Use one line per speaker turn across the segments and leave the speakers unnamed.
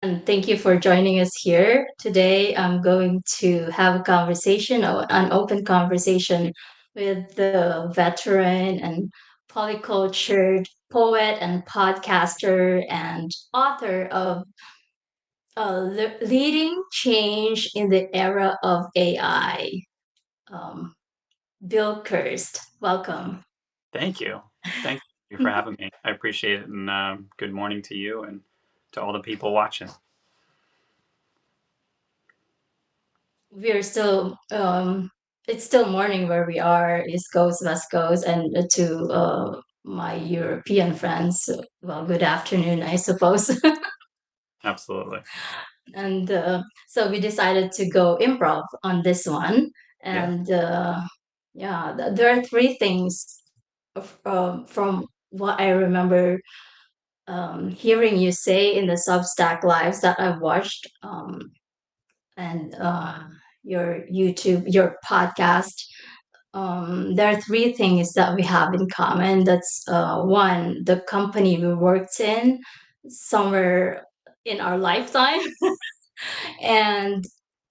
And thank you for joining us here. Today, I'm going to have a conversation, an open conversation with the veteran and polycultured poet and podcaster and author of Leading Change in the Era of AI, um, Bill Kirst. Welcome.
Thank you. Thank you for having me. I appreciate it. And good morning to you and to all the people watching.
We're still it's still morning where we are, East Coast, West Coast, and to my European friends, well, good afternoon, I suppose.
Absolutely.
And so we decided to go improv on this one.
Yeah.
And yeah, there are three things from what I remember hearing you say in the Substack lives that I've watched. And your YouTube, your podcast. There are three things that we have in common. That's one, the company we worked in somewhere in our lifetime. And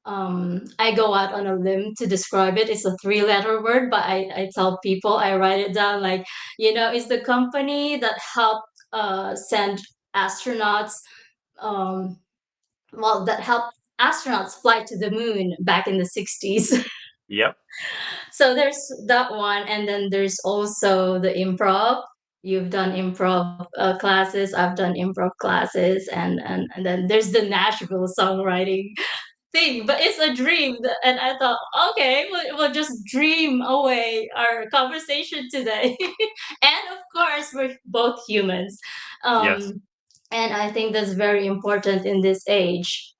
I go out on a limb to describe it. It's a three-letter word, but I tell people, I write it down like, it's the company that helped send astronauts um, that helped astronauts fly to the moon back in the 60s.
Yep.
So there's that one, and then there's also the improv. You've done improv classes, I've done improv classes, and then there's the Nashville songwriting thing, but it's a dream. And I thought, okay, we'll just dream away our conversation today. And of course, we're both humans.
Yes.
Um, and I think that's very important in this age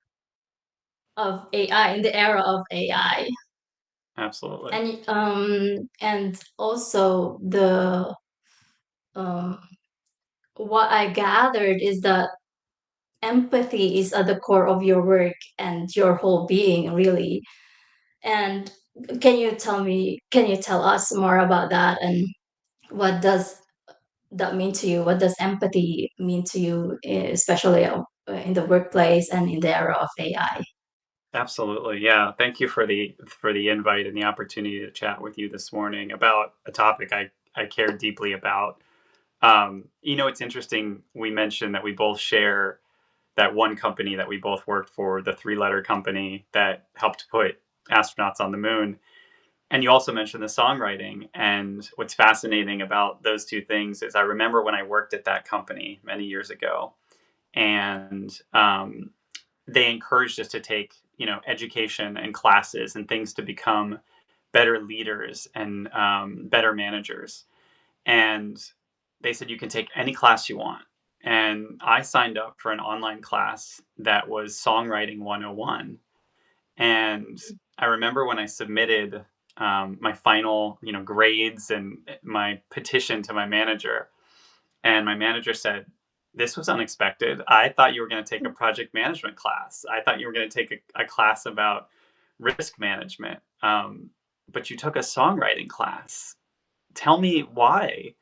of AI, in the era of AI.
Absolutely.
And also um what I gathered is that empathy is at the core of your work and your whole being, really. And can you tell us more about that, and what does that mean to you? What does empathy mean to you, especially in the workplace and in the era of AI?
Absolutely. Yeah. Thank you for the invite and the opportunity to chat with you this morning about a topic I care deeply about. It's interesting. We mentioned that we both share that one company that we both worked for, the three-letter company that helped put astronauts on the moon. And you also mentioned the songwriting. And what's fascinating about those two things is I remember when I worked at that company many years ago, and they encouraged us to take, education and classes and things to become better leaders and better managers. And they said, you can take any class you want. And I signed up for an online class that was Songwriting 101. And I remember when I submitted my final, grades and my petition to my manager, and my manager said, "This was unexpected. I thought you were going to take a project management class. I thought you were going to take a class about risk management, but you took a songwriting class. Tell me why."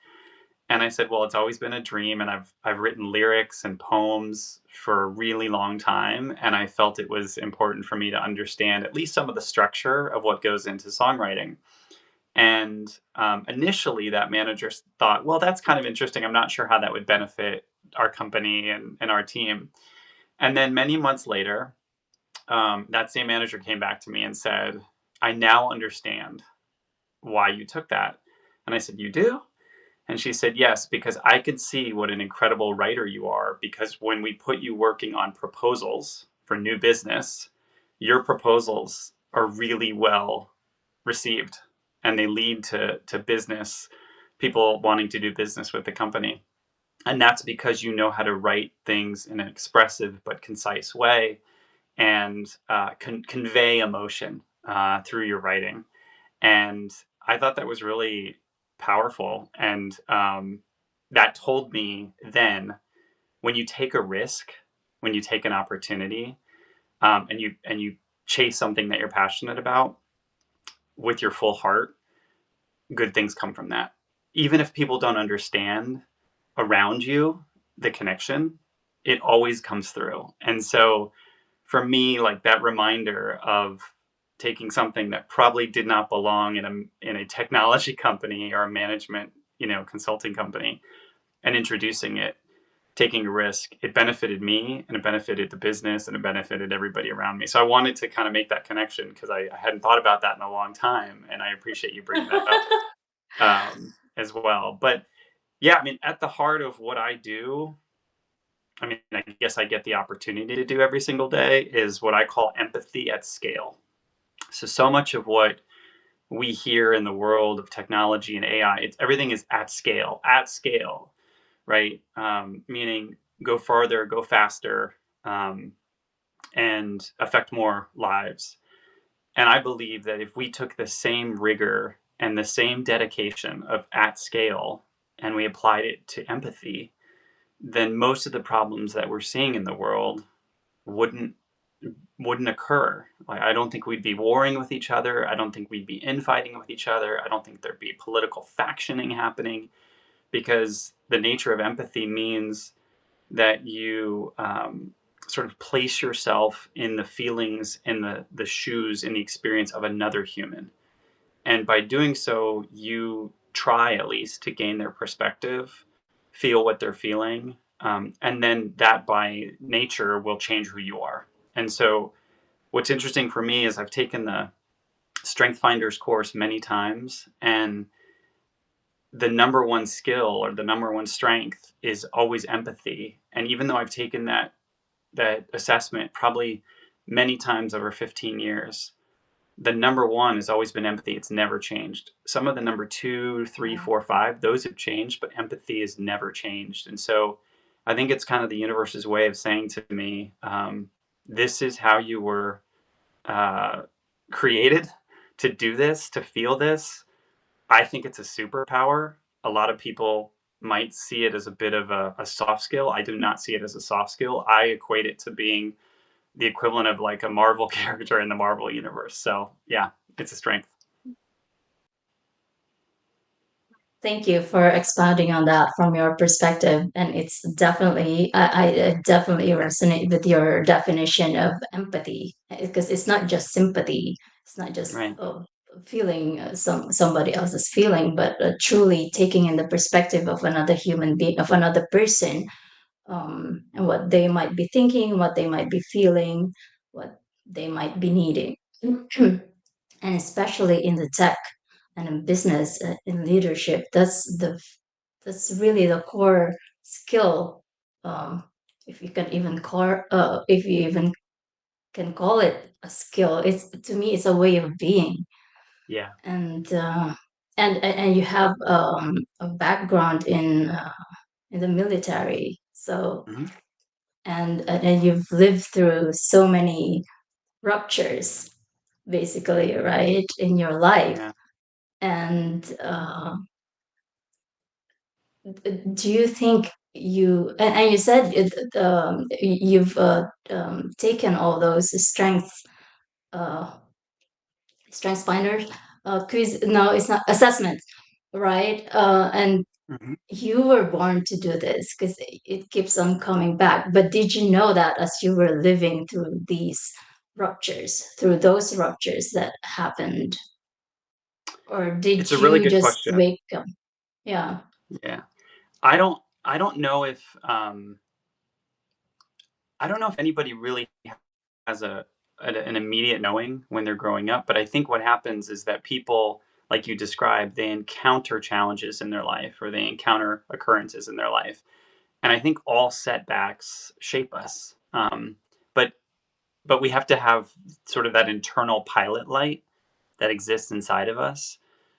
And I said, "Well, it's always been a dream, and I've written lyrics and poems for a really long time, and I felt it was important for me to understand at least some of the structure of what goes into songwriting." And initially, that manager thought, "Well, that's kind of interesting. I'm not sure how that would benefit our company and our team." And then many months later, that same manager came back to me and said, "I now understand why you took that." And I said, "You do?" And she said, "Yes, because I could see what an incredible writer you are. Because when we put you working on proposals for new business, your proposals are really well received, and they lead to business, people wanting to do business with the company. And that's because you know how to write things in an expressive but concise way, and convey emotion through your writing." And I thought that was really powerful. And that told me then, when you take a risk, when you take an opportunity, and you chase something that you're passionate about with your full heart, good things come from that. Even if people don't understand around you the connection, it always comes through. And so for me, like that reminder of taking something that probably did not belong in a technology company or a management, consulting company, and introducing it, taking a risk, it benefited me and it benefited the business and it benefited everybody around me. So I wanted to kind of make that connection because I hadn't thought about that in a long time, and I appreciate you bringing that up as well. But yeah, I mean, at the heart of what I do, I mean, I guess I get the opportunity to do every single day, is what I call empathy at scale. So much of what we hear in the world of technology and AI, everything is at scale, right? Meaning go farther, go faster, um, and affect more lives. And I believe that if we took the same rigor and the same dedication of at scale and we applied it to empathy, then most of the problems that we're seeing in the world wouldn't wouldn't occur. Like, I don't think we'd be warring with each other. I don't think we'd be infighting with each other. I don't think there'd be political factioning happening, because the nature of empathy means that you sort of place yourself in the feelings, in the shoes, in the experience of another human. And by doing so, you try at least to gain their perspective, feel what they're feeling, and then that by nature will change who you are. And so, what's interesting for me is I've taken the Strength Finders course many times, and the number one skill or the number one strength is always empathy. And even though I've taken that assessment probably many times over 15 years, the number one has always been empathy. It's never changed. Some of the number two, three,
Yeah.
four, five, those have changed, but empathy has never changed. And so I think it's kind of the universe's way of saying to me, this is how you were uh, created to do this, to feel this. I think it's a superpower. A lot of people might see it as a bit of a soft skill. I do not see it as a soft skill. I equate it to being the equivalent of like a Marvel character in the Marvel universe. So yeah, it's a strength.
Thank you for expounding on that from your perspective. And it's definitely, I definitely resonate with your definition of empathy, because it's not just sympathy. It's not just
Right.
feeling somebody else's feeling, but truly taking in the perspective of another human being, of another person, and what they might be thinking, what they might be feeling, what they might be needing. And especially in the tech and in business, in leadership, that's really the core skill, um, if you can even call if you even can call it a skill. It's, to me, it's a way of being.
Yeah.
And and you have a background in the military, so,
Hmm.
and you've lived through so many ruptures, basically, right, in your life.
Yeah.
And do you think and you said you've taken all those uh, strengths finders quiz, no, it's not assessments, right? And
Hmm.
you were born to do this because it keeps on coming back. But did you know that as you were living through through those ruptures that happened, or
It's
did
a really
you
good
just
question.
wake up? Yeah.
Yeah. I don't know if I don't know if anybody really has an immediate knowing when they're growing up, but I think what happens is that people, like you described, they encounter challenges in their life or they encounter occurrences in their life. And I think all setbacks shape us. But we have to have sort of that internal pilot light that exists inside of us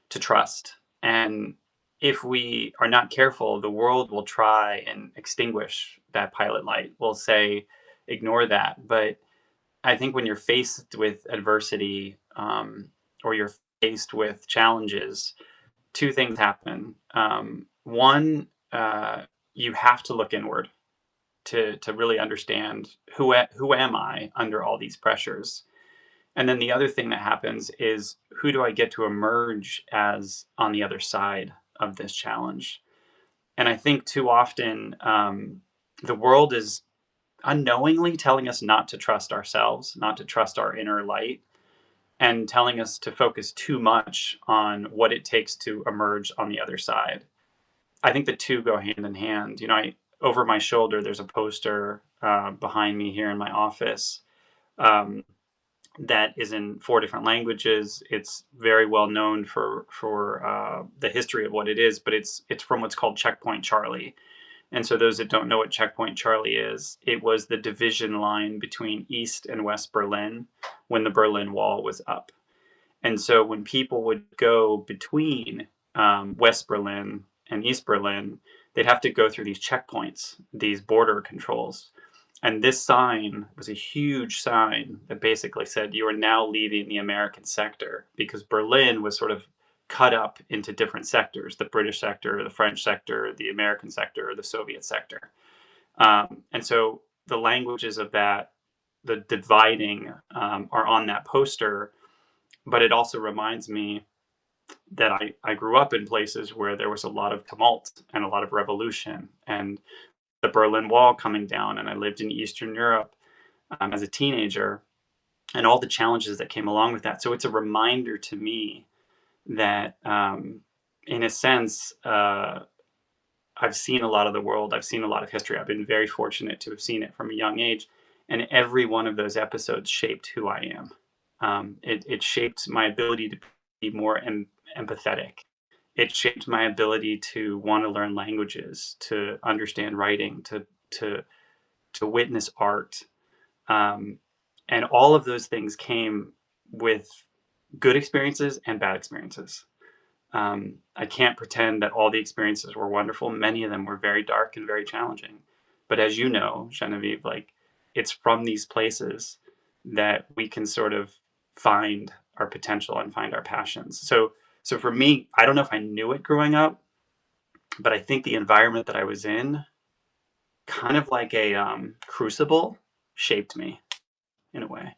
to trust. And if we are not careful, the world will try and extinguish that pilot light. We'll say, ignore that. But I think when you're faced with adversity, or you're faced with challenges, two things happen. One, you have to look inward to really understand who am I under all these pressures. And then the other thing that happens is, who do I get to emerge as on the other side of this challenge? And I think too often, the world is unknowingly telling us not to trust ourselves, not to trust our inner light, and telling us to focus too much on what it takes to emerge on the other side. I think the two go hand in hand. Over my shoulder, there's a poster behind me here in my office um, that is in four different languages. It's very well known for the history of what it is, but it's from what's called Checkpoint Charlie. And so, those that don't know what Checkpoint Charlie is, it was the division line between East and West Berlin when the Berlin Wall was up. And so when people would go between West Berlin and East Berlin, they'd have to go through these checkpoints, these border controls. And this sign was a huge sign that basically said, you are now leaving the American sector, because Berlin was sort of cut up into different sectors: the British sector, the French sector, the American sector, the Soviet sector. And so the languages of that, the dividing, are on that poster. But it also reminds me that I grew up in places where there was a lot of tumult and a lot of revolution, and the Berlin Wall coming down. And I lived in Eastern Europe as a teenager, and all the challenges that came along with that. So it's a reminder to me that, in a sense, I've seen a lot of the world. I've seen a lot of history. I've been very fortunate to have seen it from a young age. And every one of those episodes shaped who I am. It shaped my ability to be more empathetic. It shaped my ability to want to learn languages, to understand writing, to to witness art, um, and all of those things came with good experiences and bad experiences. I can't pretend that all the experiences were wonderful. Many of them were very dark and very challenging. But as you know, Genevieve, like, it's from these places that we can sort of find our potential and find our passions. So for me, I don't know if I knew it growing up, but I think the environment that I was in, kind of like a crucible, shaped me in a way.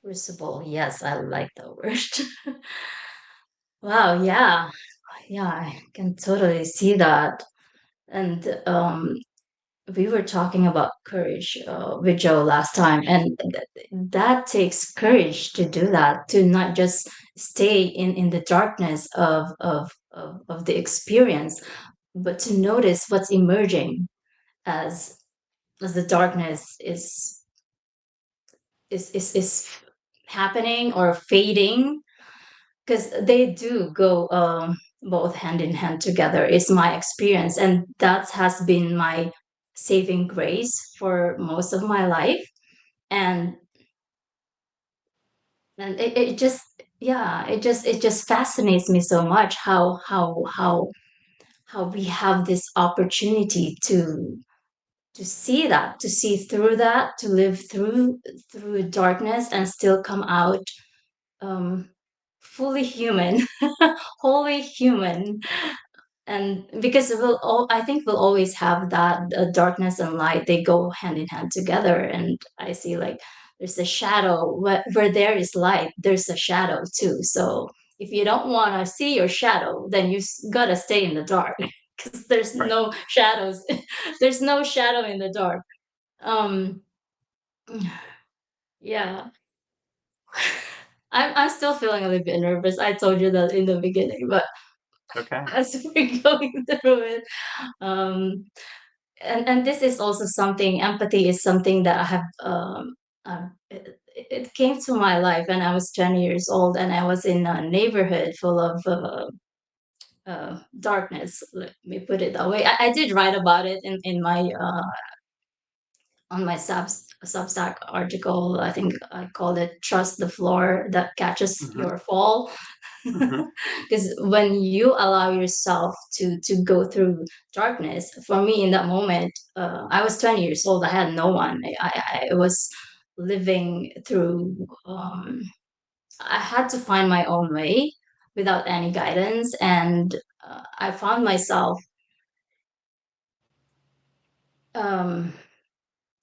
Crucible. Yes, I like the word. Wow, yeah. Yeah, I can totally see that. And we were talking about courage with Joe last time, and that takes courage to do that, to not just stay in the darkness of the experience, but to notice what's emerging as the darkness is happening or fading, because they do go both hand in hand together, is my experience, and that has been my saving grace for most of my life. And it just, yeah, it just fascinates me so much how we have this opportunity to see that, to see through that, to live through darkness and still come out um fully human, wholly human. And because I think we'll always have that, darkness and light, they go hand in hand together. And I see, like, there's a shadow where there is light, there's a shadow too. So if you don't want to see your shadow, then gotta stay in the dark, because there's
Right.
no shadows. There's no shadow in the dark. um yeah. I'm still feeling a little bit nervous. I told you that in the beginning, but
Okay.
as we're going through it, um and this is also something, empathy is something that I have, it came to my life when I was 20 years old, and I was in a neighborhood full of darkness, let me put it that way. I did write about it in my on my Substack article. I think I called it "Trust the Floor That Catches
Hmm.
Your Fall."
Hmm.
Because when you allow yourself to go through darkness, for me in that moment, I was 20 years old. I had no one. I was living through. I had to find my own way without any guidance, and I found myself. Um,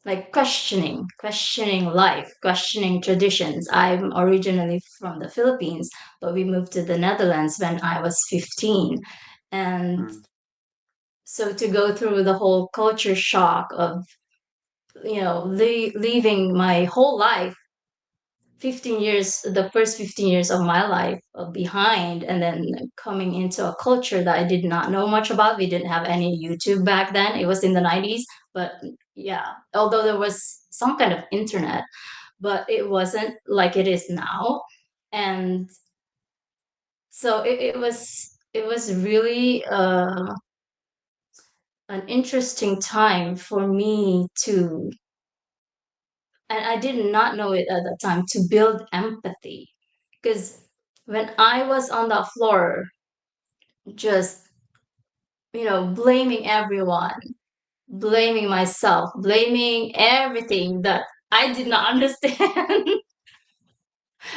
like questioning life, questioning traditions. I'm originally from the Philippines, but we moved to the Netherlands when I was 15. And So to go through the whole culture shock of, leaving my whole life, 15 years, the first 15 years of my life behind, and then coming into a culture that I did not know much about. We didn't have any YouTube back then. It was in the 90s, but yeah, although there was some kind of internet, but it wasn't like it is now. And so it was really an interesting time for me to, and I did not know it at the time, to build empathy. Because when I was on the floor, just, blaming everyone, blaming myself, blaming everything that I did not understand.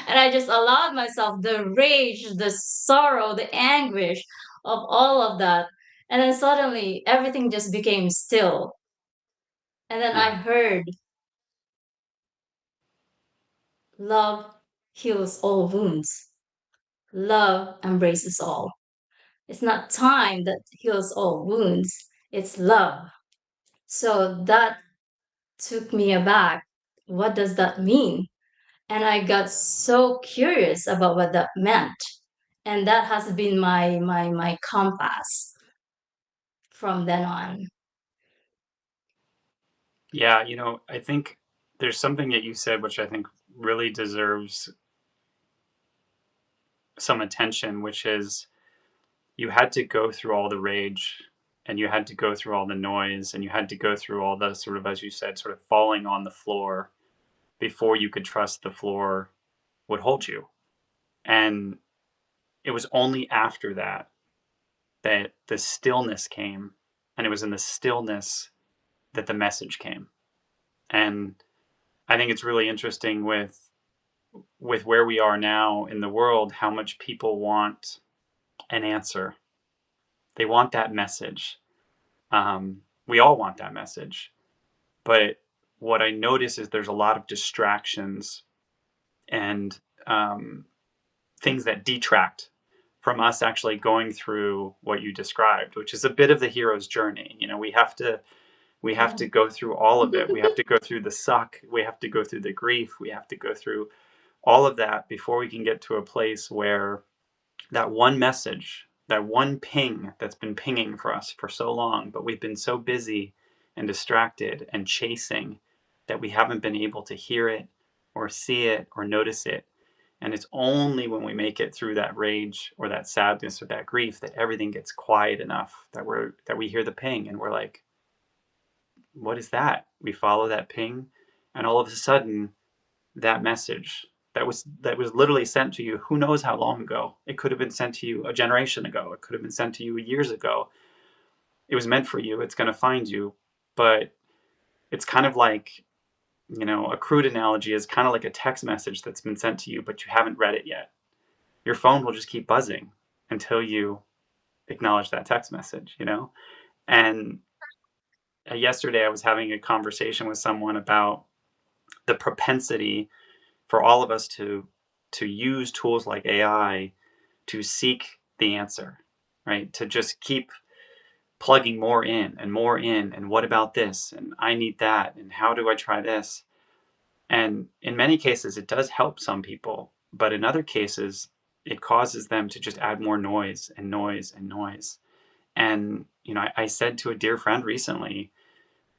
And I just allowed myself the rage, the sorrow, the anguish of all of that. And then suddenly everything just became still. And then I
Yeah.
heard, love heals all wounds. Love embraces all. It's not time that heals all wounds, it's love. So that took me aback. What does that mean? And I got so curious about what that meant. And that has been my compass from then on.
Yeah, I think there's something that you said which I think really deserves some attention, which is you had to go through all the rage and you had to go through all the noise and you had to go through all the sort of, as you said, sort of falling on the floor before you could trust the floor would hold you. And it was only after that that the stillness came. And it was in the stillness that the message came. And I think it's really interesting with where we are now in the world, how much people want an answer. They want that message. We all want that message. But what I notice is there's a lot of distractions and things that detract from us actually going through what you described, which is a bit of the hero's journey. We have
Yeah.
to go through all of it. We have to go through the suck. We have to go through the grief. We have to go through all of that before we can get to a place where that one message, that one ping that's been pinging for us for so long, but we've been so busy and distracted and chasing that we haven't been able to hear it or see it or notice it. And it's only when we make it through that rage or that sadness or that grief that everything gets quiet enough that we hear the ping and we're like, what is that? We follow that ping, and all of a sudden that message that was literally sent to you who knows how long ago. It could have been sent to you a generation ago. It could have been sent to you years ago. It was meant for you. It's going to find you. But it's kind of like, a crude analogy is kind of like a text message that's been sent to you, but you haven't read it yet. Your phone will just keep buzzing until you acknowledge that text message. And yesterday I was having a conversation with someone about the propensity for all of us to use tools like AI to seek the answer, right? To just keep plugging more in and more in, and what about this? And I need that. And how do I try this? And in many cases, it does help some people, but in other cases, it causes them to just add more noise and noise and noise. And, I said to a dear friend recently,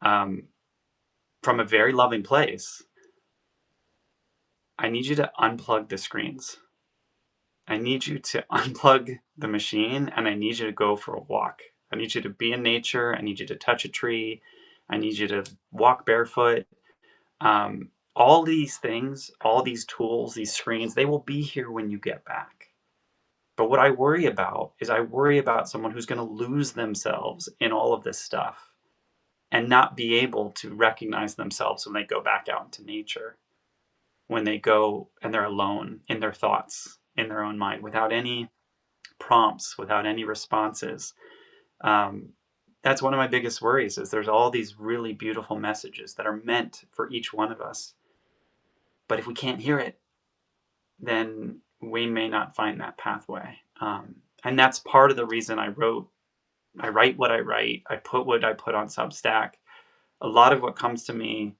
um, from a very loving place, I need you to unplug the screens. I need you to unplug the machine and I need you to go for a walk. I need you to be in nature. I need you to touch a tree. I need you to walk barefoot. All these things, all these tools, these screens, they will be here when you get back. But what I worry about is I worry about someone who's going to lose themselves in all of this stuff and not be able to recognize themselves when they go back out into nature, when they go and they're alone in their thoughts, in their own mind, without any prompts, without any responses. Um, that's one of my biggest worries is there's all these really beautiful messages that are meant for each one of us. But if we can't hear it, then we may not find that pathway. And that's part of the reason I wrote I write what I write. I put what I put on Substack. A lot of what comes to me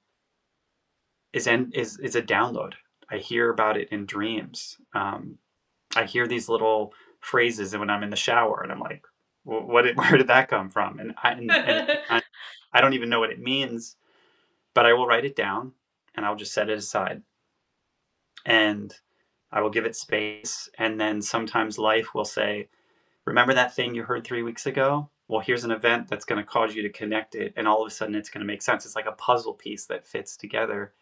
is a download. I hear about it in dreams. I hear these little phrases when I'm in the shower, and I'm like, where did that come from? And I don't even know what it means, but I will write it down, and I'll just set it aside, and I will give it space, and then sometimes life will say, remember that thing you heard 3 weeks ago? Well, here's an event that's going to cause you to connect it, and all of a sudden it's going to make sense. It's like a puzzle piece that fits together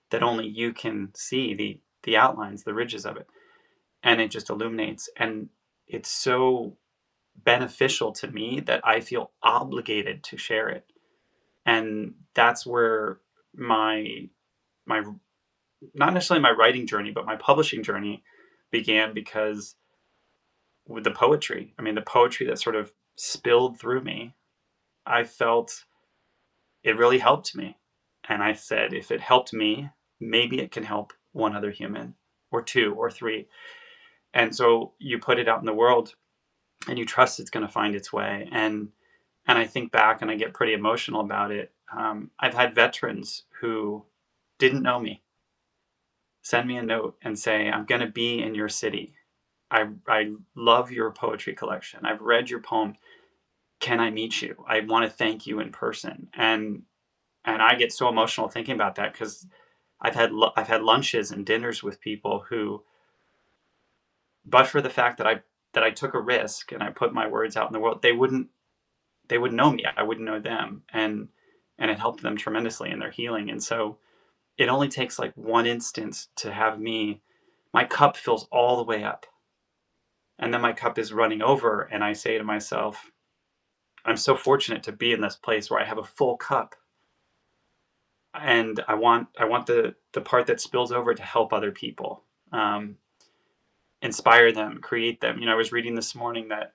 that only you can see the outlines, the ridges of it, and it just illuminates. And it's so beneficial to me that I feel obligated to share it. And that's where my not necessarily my writing journey, but my publishing journey began, because with the poetry, I mean, the poetry that sort of spilled through me, I felt it really helped me. And I said, if it helped me, maybe it can help one other human, or two, or three. And so you put it out in the world, and you trust it's going to find its way. And I think back and I get pretty emotional about it. I've had veterans who didn't know me send me a note and say, I'm going to be in your city. I love your poetry collection. I've read your poem. Can I meet you? I want to thank you in person. And I get so emotional thinking about that, because I've had lunches and dinners with people who, but for the fact that I took a risk and I put my words out in the world, they wouldn't know me. I wouldn't know them, and it helped them tremendously in their healing. And so it only takes like one instance to have me, my cup fills all the way up, and then my cup is running over, and I say to myself, I'm so fortunate to be in this place where I have a full cup, and I want the part that spills over to help other people, inspire them, create them. I was reading this morning that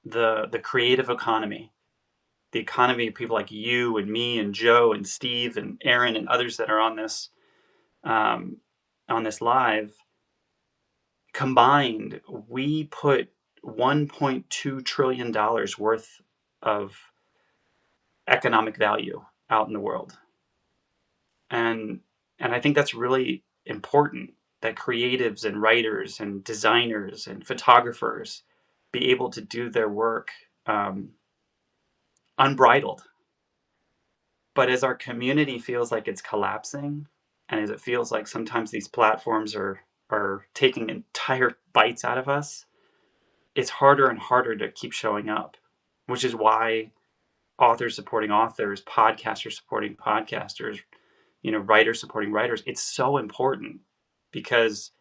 the creative economy, the economy of people like you and me and Joe and Steve and Aaron and others that are um, on this live, combined, we put $1.2 trillion worth of economic value out in the world, and I think that's really important, that creatives and writers and designers and photographers be able to do their work unbridled. But as our community feels like it's collapsing, and as it feels like sometimes these platforms are taking entire bites out of us, it's harder and harder to keep showing up, which is why authors supporting authors, podcasters supporting podcasters, writers supporting writers. It's so important, because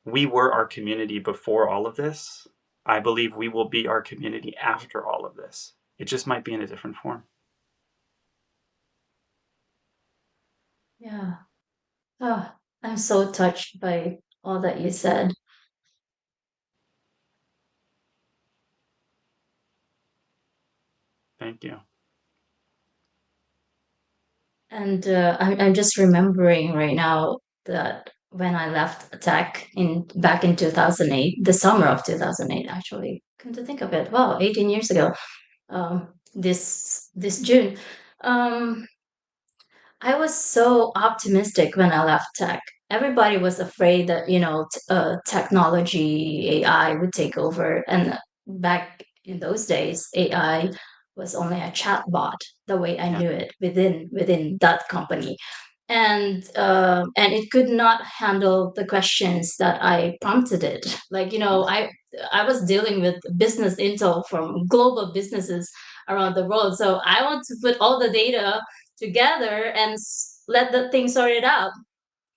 we were our community before all of this. I believe we will be our community after all of this. It just might be in a different form.
Yeah. Oh, I'm so touched by all that you said.
Thank you.
And I'm just remembering right now that when I left tech in back in 2008, the summer of 2008, actually, come to think of it, wow, 18 years ago, this June. Um, I was so optimistic when I left tech. Everybody was afraid that, technology, AI would take over. And back in those days, AI was only a chatbot, the way I
Yeah.
knew it within that company. And it could not handle the questions that I prompted it. Like, I was dealing with business intel from global businesses around the world. So I want to put all the data together and let the thing sort it out.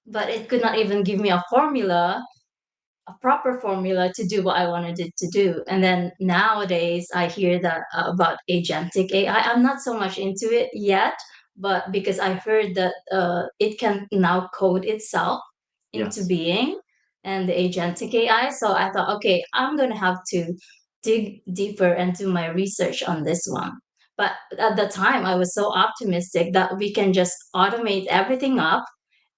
But it could not even give me a proper formula to do what I wanted it to do. And then nowadays, I hear that about agentic AI. I'm not so much into it yet, but because I heard that it can now code itself into
Yes.
being, and the agentic AI. So I thought, okay, I'm going to have to dig deeper and do my research on this one. But at the time, I was so optimistic that we can just automate everything up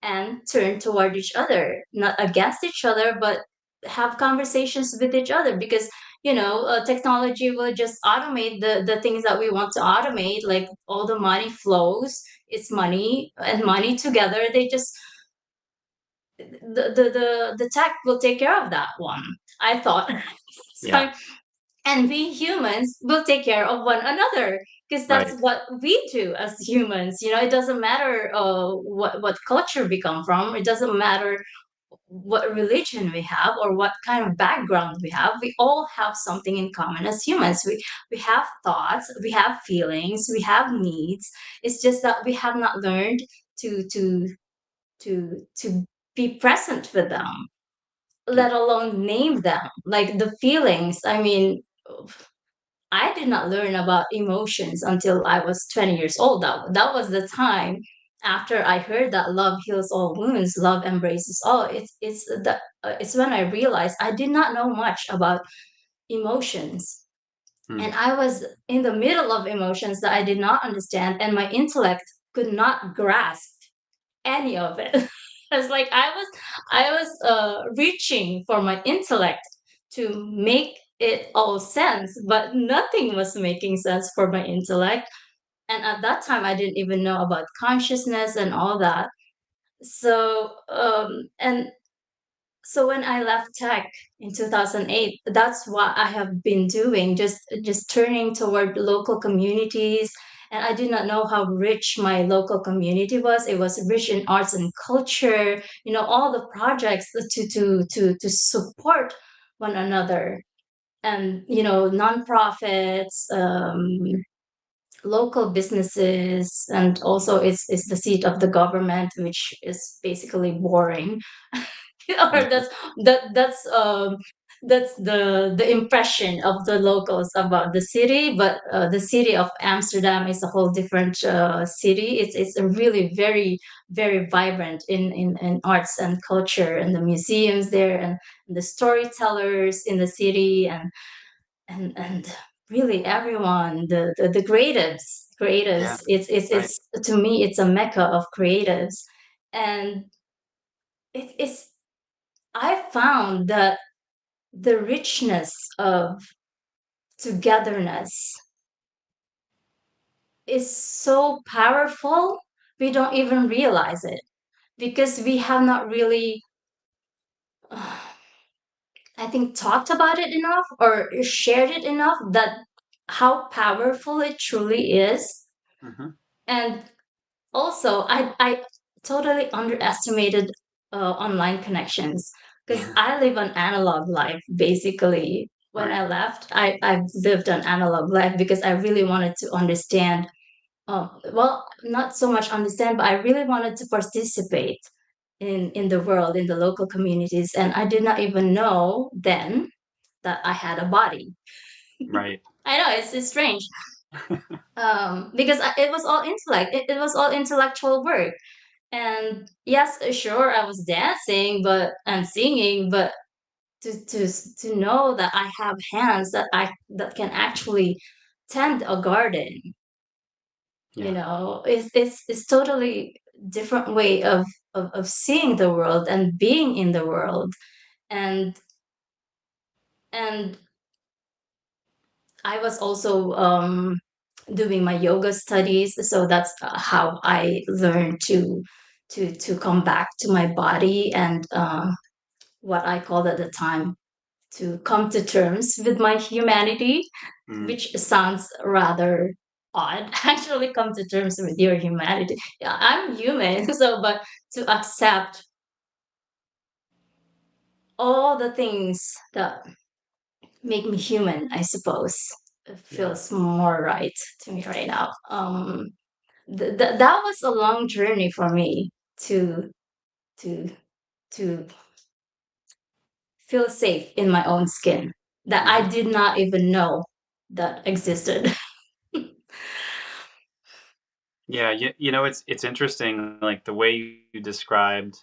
and turn toward each other, not against each other, but have conversations with each other. Because technology will just automate the things that we want to automate, like all the money flows. It's money and money together. They just the tech will take care of that one, I thought.
Yeah.
So, and we humans will take care of one another, because that's
Right.
what we do as humans. It doesn't matter what culture we come from. It doesn't matter what religion we have or what kind of background we have. We all have something in common as humans. We have thoughts, we have feelings, we have needs. It's just that we have not learned to be present with them,
Yeah.
let alone name them, like the feelings. I mean, I did not learn about emotions until I was 20 years old. That was the time after I heard that love heals all wounds, love embraces all. It's when I realized I did not know much about emotions.
Mm.
And I was in the middle of emotions that I did not understand, and my intellect could not grasp any of it. It's like I was reaching for my intellect to make it all sense, but nothing was making sense for my intellect. And at that time, I didn't even know about consciousness and all that. So when I left tech in 2008, that's what I have been doing, just turning toward local communities. And I did not know how rich my local community was. It was rich in arts and culture, all the projects to support one another. And nonprofits, local businesses, and also it's the seat of the government, which is basically boring. Or
Mhm.
that's the impression of the locals about the city. But the city of Amsterdam is a whole different city. It's a really very, very vibrant in arts and culture, and the museums there, and the storytellers in the city, and really everyone, the creatives.
Yeah. Right.
It's to me, it's a mecca of creatives. And it's I found that the richness of togetherness is so powerful, we don't even realize it, because we have not really, I think, talked about it enough or shared it enough, that how powerful it truly is.
Hmm.
And also, I totally underestimated online connections, because
Yeah.
I live an analog life basically. When
Right.
I left, I've lived an analog life because I really wanted to understand. Well, not so much understand, but I really wanted to participate in the world, in the local communities, and I did not even know then that I had a body.
Right.
I know it's strange, because it was all intellect. It was all intellectual work. And yes, sure, I was dancing, and singing, but to know that I have hands that can actually tend a garden,
Yeah.
it's totally different way of seeing the world and being in the world. And and I was also doing my yoga studies, so that's how I learned to come back to my body, and what I called at the time, to come to terms with my humanity,
Mm.
which sounds rather odd. Actually, come to terms with your humanity. Yeah, I'm human, so but to accept all the things that make me human, I suppose, it
Yeah.
feels more right to me right now. That was a long journey for me to to to feel safe in my own skin, that I
Hmm.
did not even know that existed.
Yeah. It's interesting, like the way you described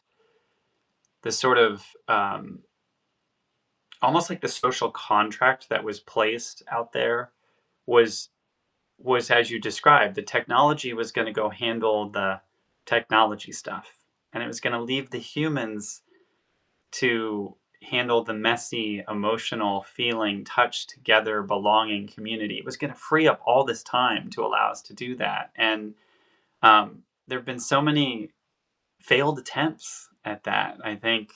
the sort of almost like the social contract that was placed out there was as you described, the technology was going to go handle the technology stuff, and it was going to leave the humans to handle the messy, emotional, feeling, touch together, belonging community. It was going to free up all this time to allow us to do that. And there have been so many failed attempts at that. I think,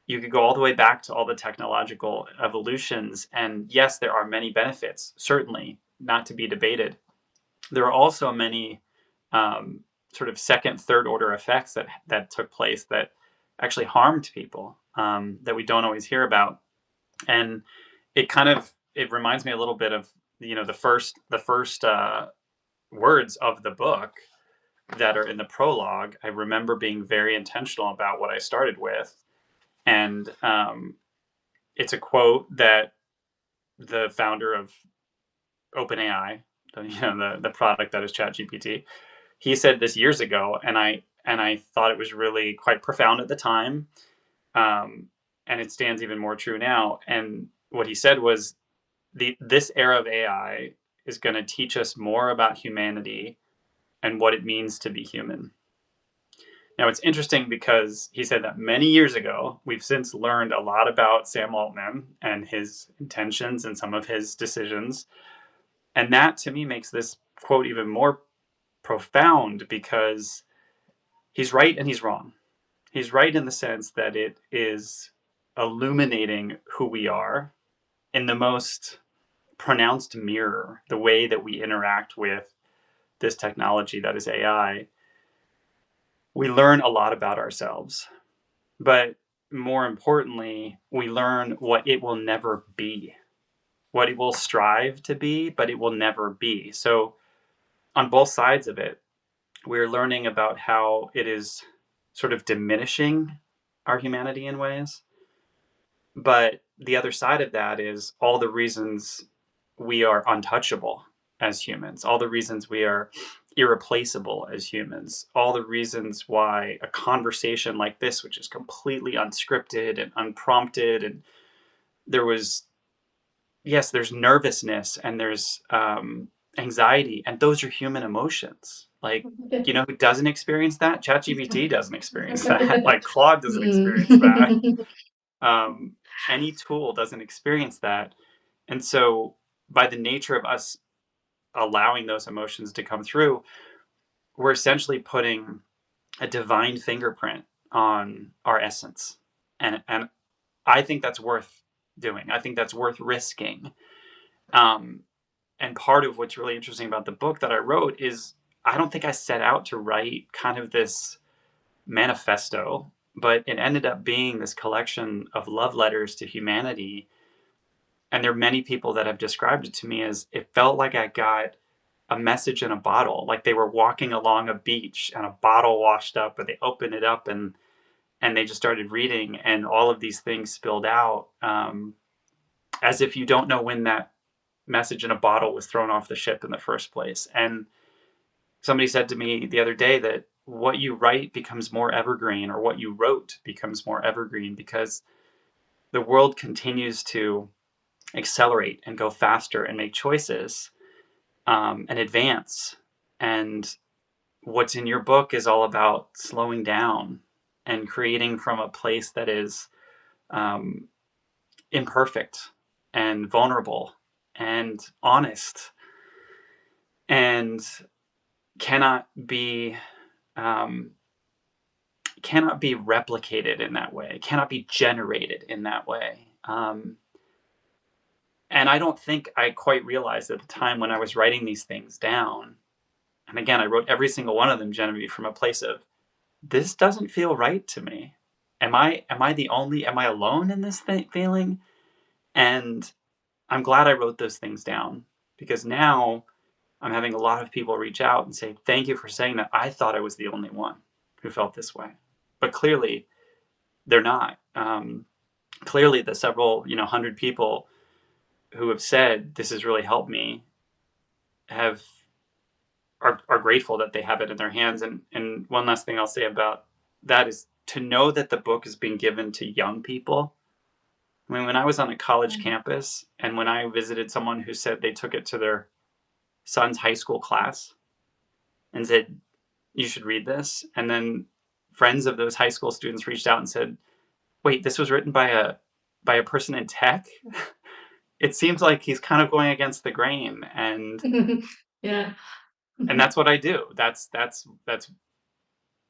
you could go all the way back to all the technological evolutions. And yes, there are many benefits, certainly not to be debated. There are also many um, sort of second, third order effects that took place that actually harmed people, that we don't always hear about. And it reminds me a little bit of the first words of the book that are in the prologue. I remember being very intentional about what I started with, and it's a quote that the founder of OpenAI, the product that is ChatGPT, he said this years ago, and I thought it was really quite profound at the time, um, and it stands even more true now. And what he said was, this era of AI is going to teach us more about humanity and what it means to be human. Now, it's interesting because he said that many years ago. We've since learned a lot about Sam Altman and his intentions and some of his decisions. And that to me makes this quote even more profound, because he's right and he's wrong. He's right in the sense that it is illuminating who we are in the most pronounced mirror, the way that we interact with this technology that is AI. We learn a lot about ourselves, but more importantly, we learn what it will never be, what it will strive to be, but it will never be. So, on both sides of it, we're learning about how it is sort of diminishing our humanity in ways. But the other side of that is all the reasons we are untouchable as humans, all the reasons we are irreplaceable as humans, all the reasons why a conversation like this, which is completely unscripted and unprompted, and there was, yes, there's nervousness and there's anxiety, and those are human emotions. Like, who doesn't experience that? ChatGPT doesn't experience that. Like, Claude doesn't experience that.
Mm.
Um, any tool doesn't experience that. And so, by the nature of us allowing those emotions to come through, we're essentially putting a divine fingerprint on our essence. And I think that's worth doing. I think that's worth risking. Um, and part of what's really interesting about the book that I wrote is, I don't think I set out to write kind of this manifesto, but it ended up being this collection of love letters to humanity. And there are many people that have described it to me as, it felt like I got a message in a bottle, like they were walking along a beach and a bottle washed up, and they opened it up, and they just started reading, and all of these things spilled out, as if you don't know when that message in a bottle was thrown off the ship in the first place. And somebody said to me the other day that what you write becomes more evergreen, or what you wrote becomes more evergreen, because the world continues to accelerate and go faster and make choices, and advance. And what's in your book is all about slowing down and creating from a place that is um, imperfect and vulnerable and honest, and cannot be um, cannot be replicated in that way, cannot be generated in that way. And I don't think I quite realized at the time when I was writing these things down. And again, I wrote every single one of them, Genevieve, from a place of, this doesn't feel right to me. Am I the only, am I alone in this feeling? And I'm glad I wrote those things down, because now I'm having a lot of people reach out and say, thank you for saying that. I thought I was the only one who felt this way. But clearly they're not. Clearly the several, hundred people who have said, this has really helped me, have are grateful that they have it in their hands. And one last thing I'll say about that is to know that the book is being given to young people. I mean, when I was on a college campus, and when I visited someone who said they took it to their son's high school class and said, you should read this. And then friends of those high school students reached out and said, wait, this was written by a person in tech? It seems like he's kind of going against the grain,
Yeah.
and that's what I do. That's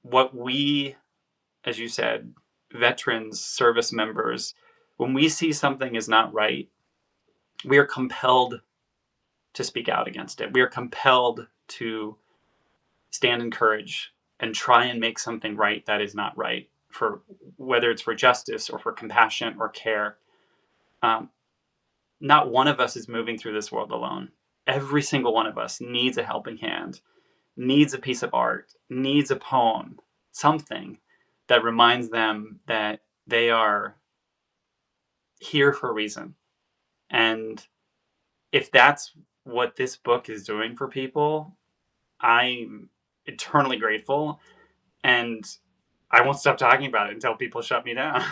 what we, as you said, veterans, service members, when we see something is not right, we are compelled to speak out against it. We are compelled to stand in courage and try and make something right that is not right, for whether it's for justice or for compassion or care. Um, Not one of us is moving through this world alone. Every single one of us needs a helping hand, needs a piece of art, needs a poem, something that reminds them that they are here for a reason. And if that's what this book is doing for people, I'm eternally grateful. And I won't stop talking about it until people shut me down.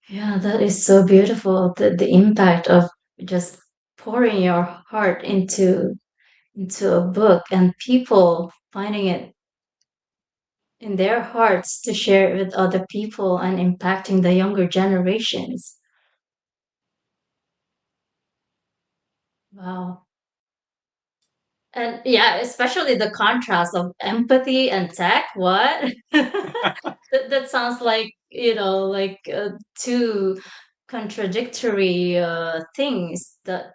Yeah, that is so beautiful. The impact of just pouring your heart into a book and people finding it in their hearts to share it with other people and impacting the younger generations. Wow. And yeah, especially the contrast of empathy and tech. What? That sounds like, like two contradictory things that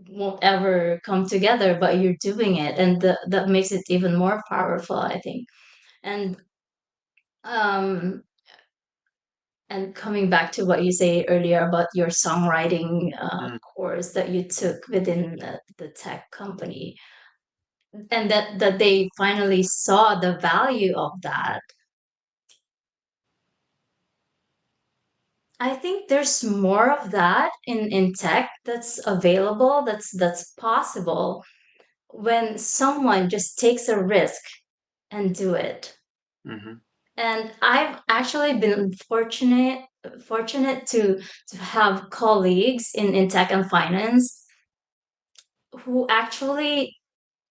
won't ever come together, but you're doing it. And that makes it even more powerful, I think. And um, and coming back to what you say earlier about your songwriting
Mm,
course that you took within the tech company, and that they finally saw the value of that. I think there's more of that in tech that's available, that's possible when someone just takes a risk and do it.
mhm,
And I've actually been fortunate to have colleagues in tech and finance who actually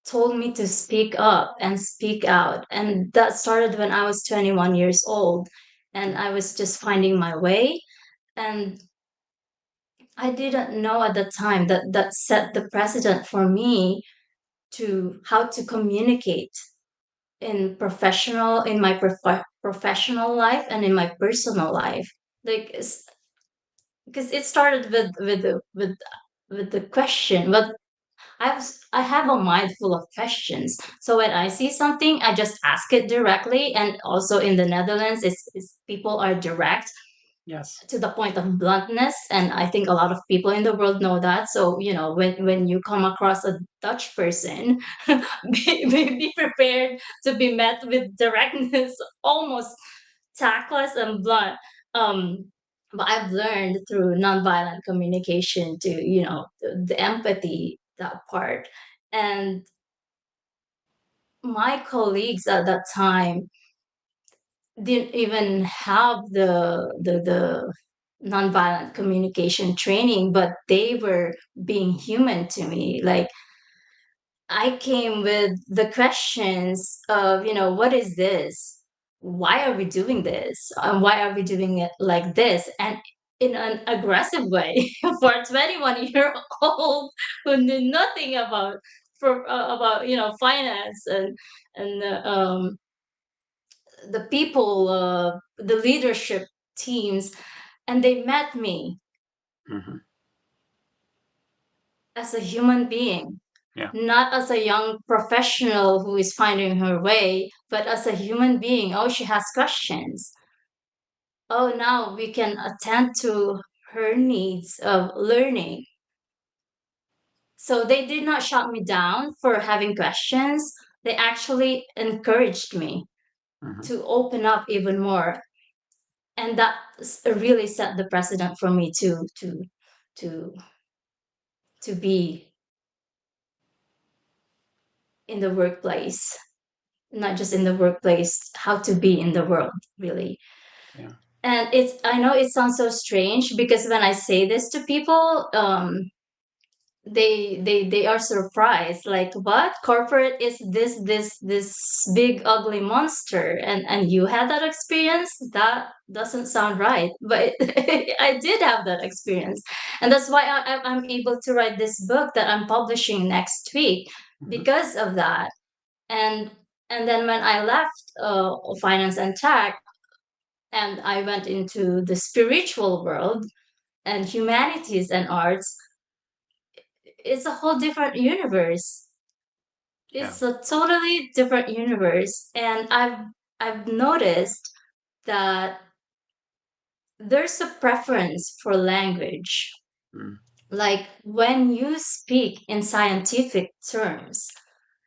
told me to speak up and speak out. And that started when I was 21 years old and
mm,
I was just finding my way. And I didn't know at the time that that set the precedent for me to how to communicate in my professional life and in my personal life. Like because it started with the question, but I have a mind full of questions. So when I see something, I just ask it directly. And also in the Netherlands, it's people are direct
yes.
to the point of bluntness, and I think a lot of people in the world know that. So when you come across a Dutch person, be prepared to be met with directness, almost tactless and blunt. But I've learned through nonviolent communication to the empathy, that part. And my colleagues at that time didn't even have the nonviolent communication training, but they were being human to me. Like I came with the questions of, what is this? Why are we doing this? Why are we doing it like this? And in an aggressive way for a 21-year-old who knew nothing about finance and the people, the leadership teams, and they met me
Mhm,
as a human being,
yeah.
not as a young professional who is finding her way, but as a human being. Oh, she has questions. Oh, now we can attend to her needs of learning. So they did not shut me down for having questions. They actually encouraged me
Mhm,
to open up even more. And that really set the precedent for me to to be in the workplace, not just in the workplace, how to be in the world, really.
yeah.
And I know it sounds so strange because when I say this to people, they are surprised, like, what corporate is this big ugly monster, and you had that experience? That doesn't sound right, but I did have that experience, and that's why I'm able to write this book that I'm publishing next week
Mhm.
because of that. and and then when I left finance and tech, and I went into the spiritual world and humanities and arts, it's a whole different universe.
Yeah.
It's a totally different universe. And I've noticed that there's a preference for language.
Mm.
Like when you speak in scientific terms,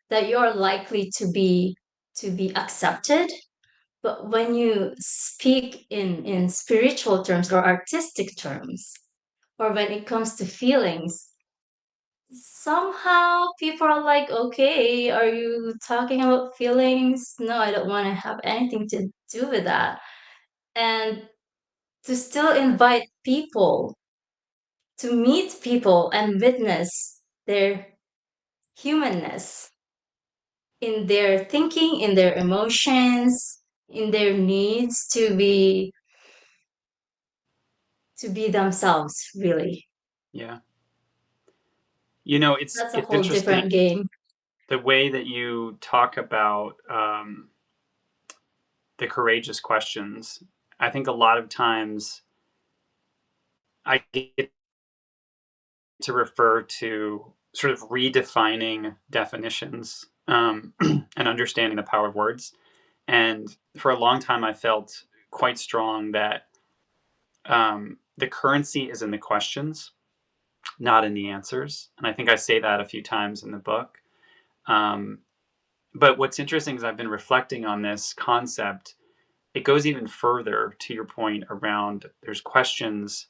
that you're likely to be accepted. But when you speak in spiritual terms or artistic terms, or when it comes to feelings, somehow people are like, okay, are you talking about feelings? No, I don't want to have anything to do with that. And to still invite people to meet people and witness their humanness in their thinking, in their emotions, in their needs to be themselves, really.
Yeah. You know,
That's a
it's
whole
interesting
different game.
the way that you talk about the courageous questions. I think a lot of times I get to refer to sort of redefining definitions and understanding the power of words. And for a long time, I felt quite strong that the currency is in the questions, not in the answers. And I think I say that a few times in the book. Um, but what's interesting is I've been reflecting on this concept. It goes even further to your point around there's questions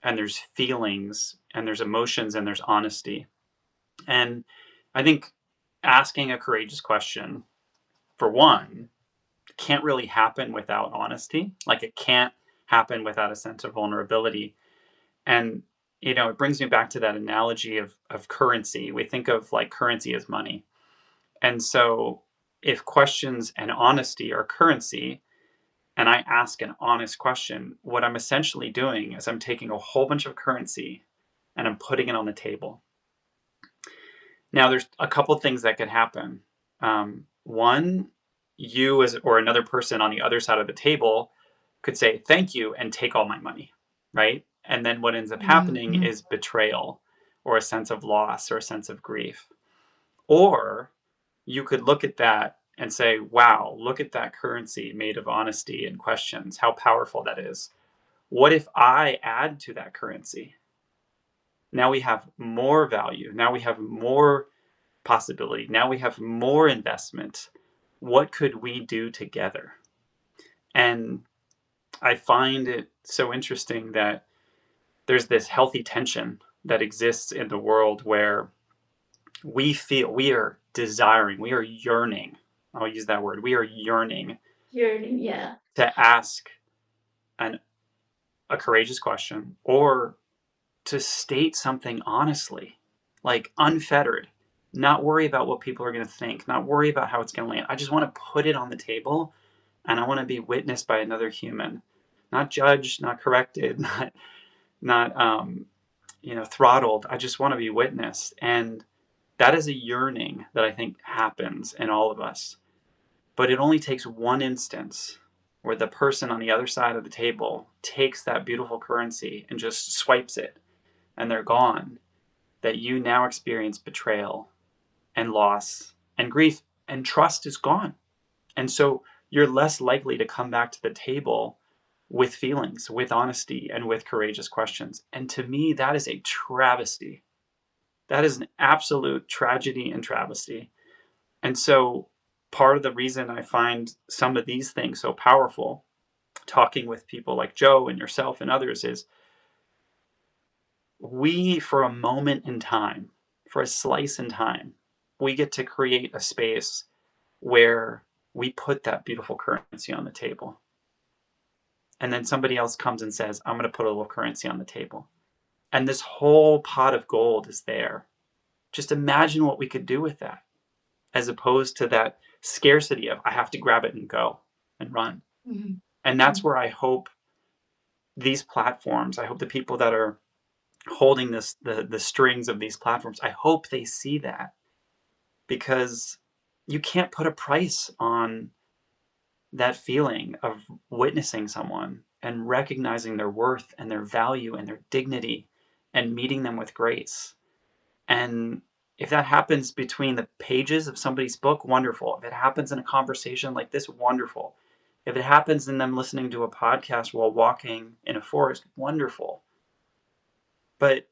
and there's feelings and there's emotions and there's honesty. And I think asking a courageous question, for one, can't really happen without honesty. Like it can't happen without a sense of vulnerability. And it brings me back to that analogy of currency. We think of like currency as money. And so if questions and honesty are currency, and I ask an honest question, what I'm essentially doing is I'm taking a whole bunch of currency and I'm putting it on the table. Now, there's a couple things that could happen. One, you as or another person on the other side of the table could say thank you and take all my money, right? And then what ends up happening
Mhm.
is betrayal or a sense of loss or a sense of grief. Or you could look at that and say, wow, look at that currency made of honesty and questions, how powerful that is. What if I add to that currency? Now we have more value. Now we have more possibility. Now we have more investment. What could we do together? And I find it so interesting that there's this healthy tension that exists in the world where we feel we are desiring, we are yearning. I'll use that word. We are yearning
Yeah.
to ask an, a courageous question or to state something honestly, like unfettered, not worry about what people are going to think, not worry about how it's going to land. I just want to put it on the table and I want to be witnessed by another human, not judged, not corrected, not throttled. I just want to be witnessed. And that is a yearning that I think happens in all of us. But it only takes one instance where the person on the other side of the table takes that beautiful currency and just swipes it and they're gone, that you now experience betrayal and loss and grief, and trust is gone. And so you're less likely to come back to the table with feelings, with honesty, and with courageous questions. And to me, that is a travesty. That is an absolute tragedy and travesty. And so part of the reason I find some of these things so powerful, talking with people like Joe and yourself and others, is we, for a moment in time, for a slice in time, we get to create a space where we put that beautiful currency on the table. And then somebody else comes and says, I'm going to put a little currency on the table. And this whole pot of gold is there. Just imagine what we could do with that, as opposed to that scarcity of I have to grab it and go and run.
Mhm.
And that's where I hope these platforms, I hope the people that are holding the strings of these platforms, I hope they see that, because you can't put a price on that feeling of witnessing someone and recognizing their worth and their value and their dignity and meeting them with grace. And if that happens between the pages of somebody's book, wonderful. If it happens in a conversation like this, wonderful. If it happens in them listening to a podcast while walking in a forest, wonderful. But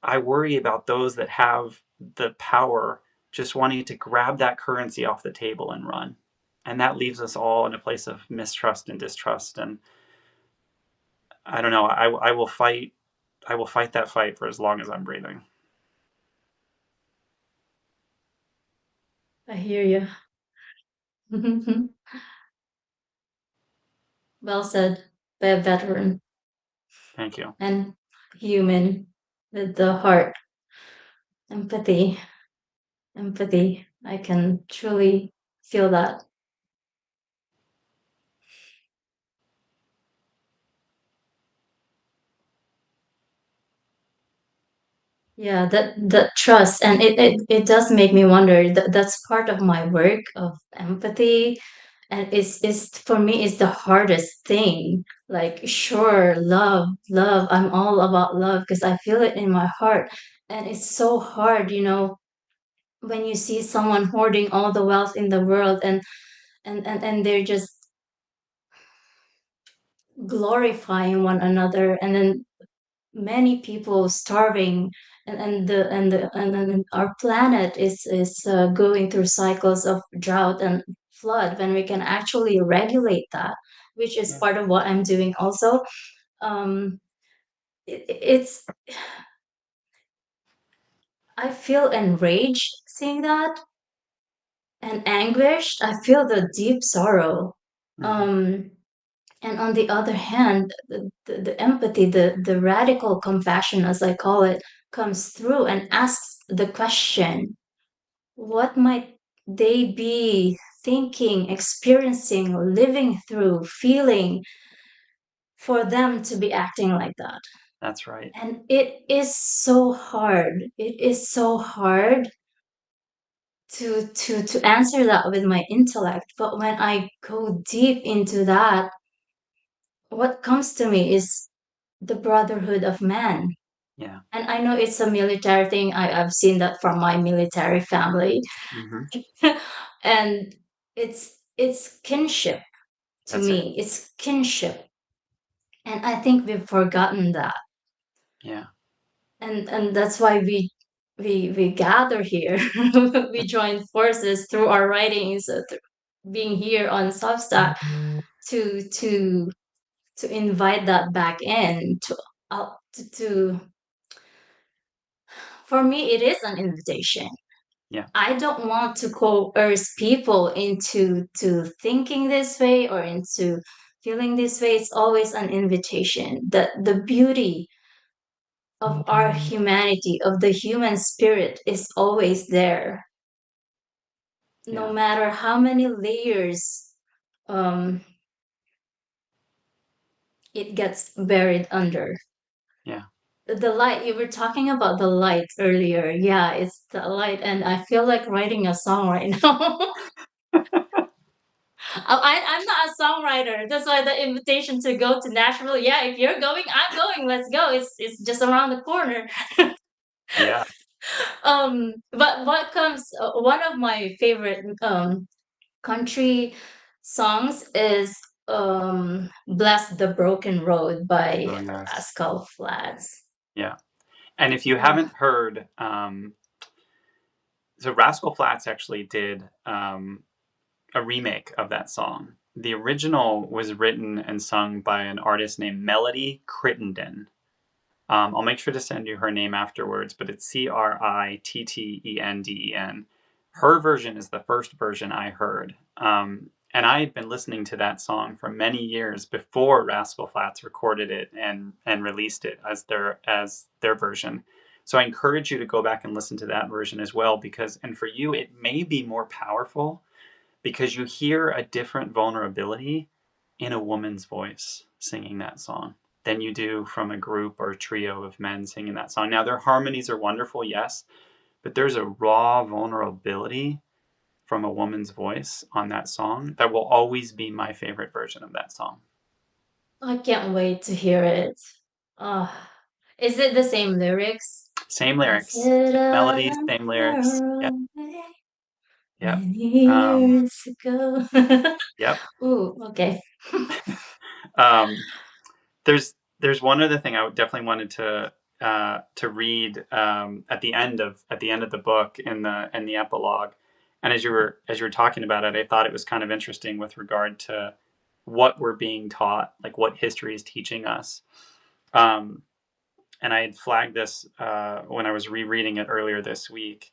I worry about those that have the power just wanting to grab that currency off the table and run. And that leaves us all in a place of mistrust and distrust. And I don't know. I will fight. I will fight that fight for as long as I'm breathing.
I hear you. Well said by a veteran
Thank you.
and human with the heart. Empathy, empathy. I can truly feel that. Yeah, that trust, and it does make me wonder. That that's part of my work of empathy, and it's for me is the hardest thing. Like, sure, love. I'm all about love because I feel it in my heart, and it's so hard, when you see someone hoarding all the wealth in the world, and they're just glorifying one another, and then many people starving, and our planet is going through cycles of drought and flood, when we can actually regulate that, which is
Yeah.
part of what I'm doing also. um it's I feel enraged seeing that, and anguished. I feel the deep sorrow.
Hmm.
um and on the other hand, the empathy, the radical compassion, as I call it, comes through and asks the question, what might they be thinking, experiencing, living through, feeling, for them to be acting like that?
That's right.
And it is so hard. It is so hard to answer that with my intellect. But when I go deep into that, what comes to me is the brotherhood of man.
Yeah.
And I know it's a military thing. I've seen that from my military family.
Hmm.
And it's kinship to
That's it.
me. It's kinship. And I think we've forgotten that.
Yeah.
And that's why we gather here. We join forces through our writings, being here on Substack, to to to invite that back in, to for me it is an invitation.
Yeah.
I don't want to coerce people into to thinking this way or into feeling this way. It's always an invitation. The beauty of our humanity, of the human spirit, is always there, no
Yeah.
matter how many layers um, it gets buried under.
Yeah.
The light, you were talking about the light earlier. Yeah, it's the light, and I feel like writing a song right now. I'm not a songwriter. That's why the invitation to go to Nashville. Yeah, if you're going, I'm going. Let's go. It's just around the corner.
Yeah.
But what comes? One of my favorite country songs is "Bless the Broken Road" by
Oh yes.
Rascal Flatts.
Yeah. And if you
Oh,
haven't heard, so Rascal Flatts actually did a remake of that song. The original was written and sung by an artist named Melody Crittenden. I'll make sure to send you her name afterwards, but it's Crittenden. Her version is the first version I heard. And I had been listening to that song for many years before Rascal Flatts recorded it and released it as their version. So I encourage you to go back and listen to that version as well, because and for you it may be more powerful because you hear a different vulnerability in a woman's voice singing that song than you do from a group or a trio of men singing that song. Now their harmonies are wonderful, yes, but there's a raw vulnerability from a woman's voice on that song that will always be my favorite version of that song.
I can't wait to hear it. Uh, is it the same lyrics?
Same
Was
lyrics,
it
same
a
melodies, same lyrics. Yep,
faraway
yep,
many
um,
years ago?
yep.
Ooh, okay.
um, there's one other thing I definitely wanted to read at the end of the book in the epilogue, and as you were talking about it, I thought it was kind of interesting with regard to what we're being taught, like what history is teaching us. Um, and I had flagged this when I was rereading it earlier this week,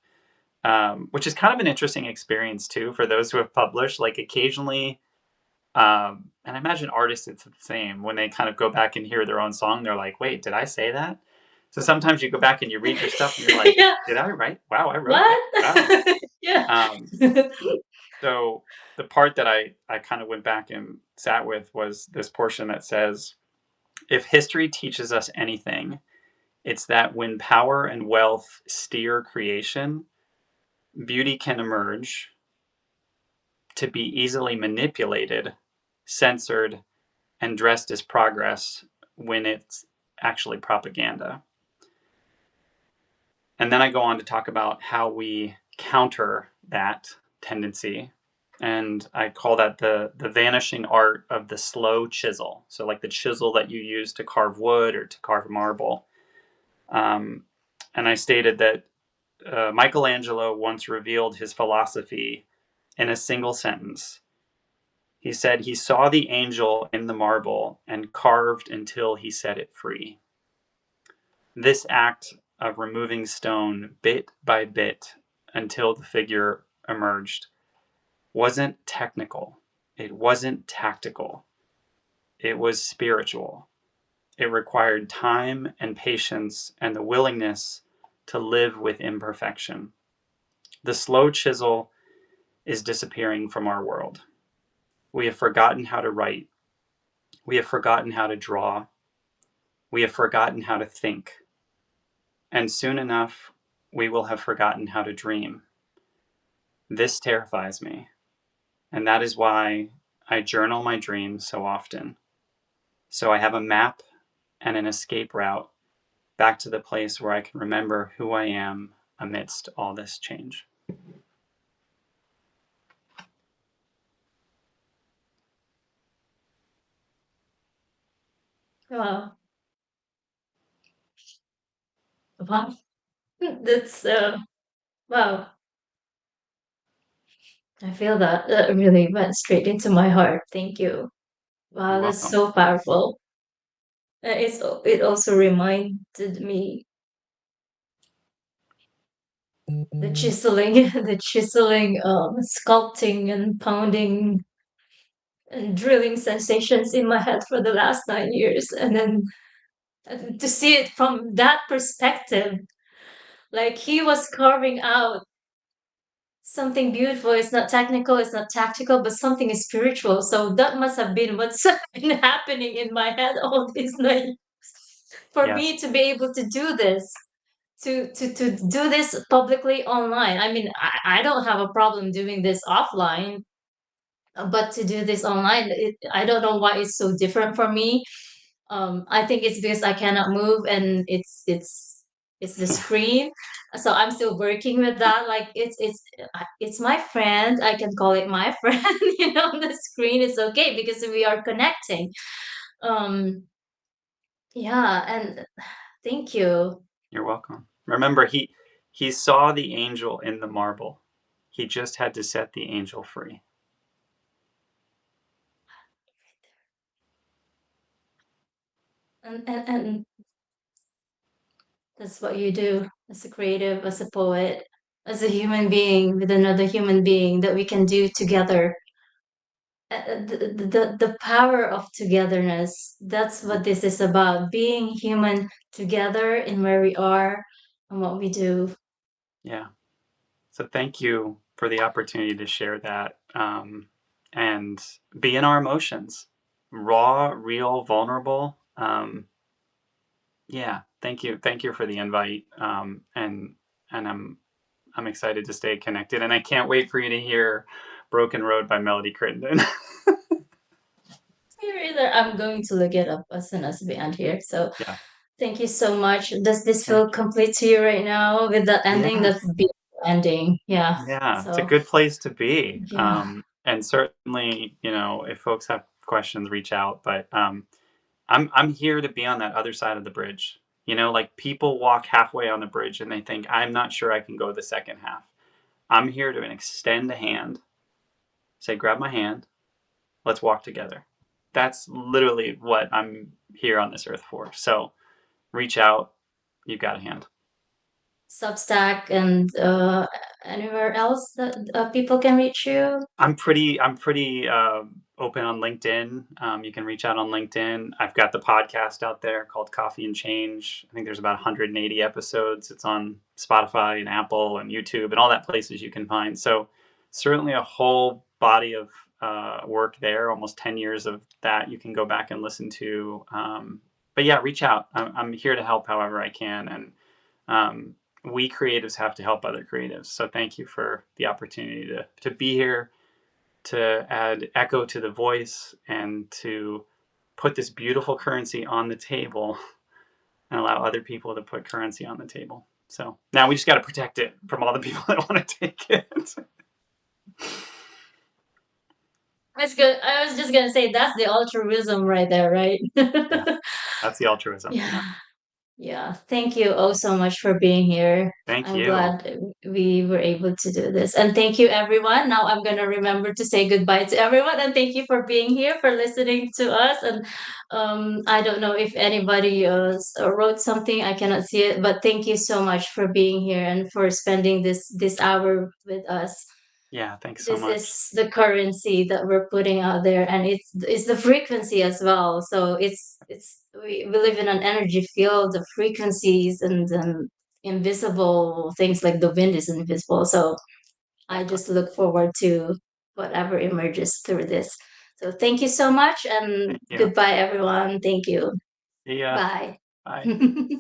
which is kind of an interesting experience too for those who have published. Like occasionally, and I imagine artists it's the same when they kind of go back and hear their own song. They're like, "Wait, did I say that?" So sometimes you go back and you read your stuff and you're like,
Yeah.
"Did I write? Wow, I wrote that. Wow."
What? Yeah.
Um, so the part that I kind of went back and sat with was this portion that says, "If history teaches us anything, it's that when power and wealth steer creation, beauty can emerge to be easily manipulated, censored, and dressed as progress when it's actually propaganda." And then I go on to talk about how we counter that tendency. And I call that the vanishing art of the slow chisel. So, like the chisel that you use to carve wood or to carve marble. Um, and I stated that Michelangelo once revealed his philosophy in a single sentence. He said he saw the angel in the marble and carved until he set it free. This act of removing stone bit by bit until the figure emerged wasn't technical, it wasn't tactical, it was spiritual. It required time and patience and the willingness to live with imperfection. The slow chisel is disappearing from our world. We have forgotten how to write. We have forgotten how to draw. We have forgotten how to think. And soon enough, we will have forgotten how to dream. This terrifies me. And that is why I journal my dreams so often. So I have a map and an escape route back to the place where I can remember who I am amidst all this change.
Wow. Wow. That's wow. I feel that really went straight into my heart. Thank you.
You're
Wow, that's
welcome.
so powerful. It also reminded me the chiseling, the chiseling, sculpting and pounding and drilling sensations in my head for the last 9 years, and then to see it from that perspective, like he was carving out something beautiful. It's not technical, it's not tactical, but something is spiritual. So that must have been what's been happening in my head all these nights for me
Yes,
to be able to do this. To do this publicly online. I mean, I don't have a problem doing this offline, but to do this online, I don't know why it's so different for me. I think it's because I cannot move, and it's the screen. So I'm still working with that. Like it's my friend. I can call it my friend. On the screen, it's okay because we are connecting. Um, yeah, and thank you.
you're welcome. Remember, he saw the angel in the marble. He just had to set the angel free.
And that's what you do as a creative, as a poet, as a human being with another human being that we can do together. the power of togetherness. That's what this is about. Being human together in where we are and what we do.
Yeah. So thank you for the opportunity to share that, and be in our emotions, raw, real, vulnerable. Yeah. Thank you for the invite. And I'm excited to stay connected, and I can't wait for you to hear "Broken Road" by Melody Crittenden.
I'm going to look it up as soon as we end here. So
Yeah.
thank you so much. Does this feel
Thank you.
complete to you right now with the ending?
Yeah.
That's a beautiful ending. Yeah.
Yeah. It's a
So
good place to be.
yeah.
And certainly, if folks have questions, reach out. But I'm here to be on that other side of the bridge. Like people walk halfway on the bridge and they think, I'm not sure I can go the second half. I'm here to extend a hand, say, grab my hand, let's walk together. That's literally what I'm here on this earth for. So reach out. You've got a hand.
Substack and anywhere else that people can reach you.
I'm pretty open on LinkedIn. You can reach out on LinkedIn. I've got the podcast out there called Coffee and Change. I think there's about 180 episodes. It's on Spotify and Apple and YouTube and all that places you can find. So certainly a whole body of work there. Almost 10 years of that you can go back and listen to. But yeah, reach out. I'm here to help however I can, and um, we creatives have to help other creatives. So thank you for the opportunity to be here, to add echo to the voice, and to put this beautiful currency on the table and allow other people to put currency on the table. So now we just got to protect it from all the people that want to take it.
That's good. I was just gonna say that's the altruism right there, right?
Yeah, that's the altruism.
Yeah.
Yeah.
Yeah, thank you oh so much for being here.
Thank
I'm
you.
glad we were able to do this. And thank you, everyone. Now I'm going to remember to say goodbye to everyone. And thank you for being here, for listening to us. And I don't know if anybody wrote something. I cannot see it. But thank you so much for being here and for spending this hour with us.
Yeah, thanks so
This
much.
is the currency that we're putting out there, and it's the frequency as well. So we live in an energy field of frequencies and invisible things, like the wind is invisible. So I
Exactly.
just look forward to whatever emerges through this. So thank you so much, and
Thank you.
goodbye, everyone. Thank you.
See ya.
Bye.
Bye.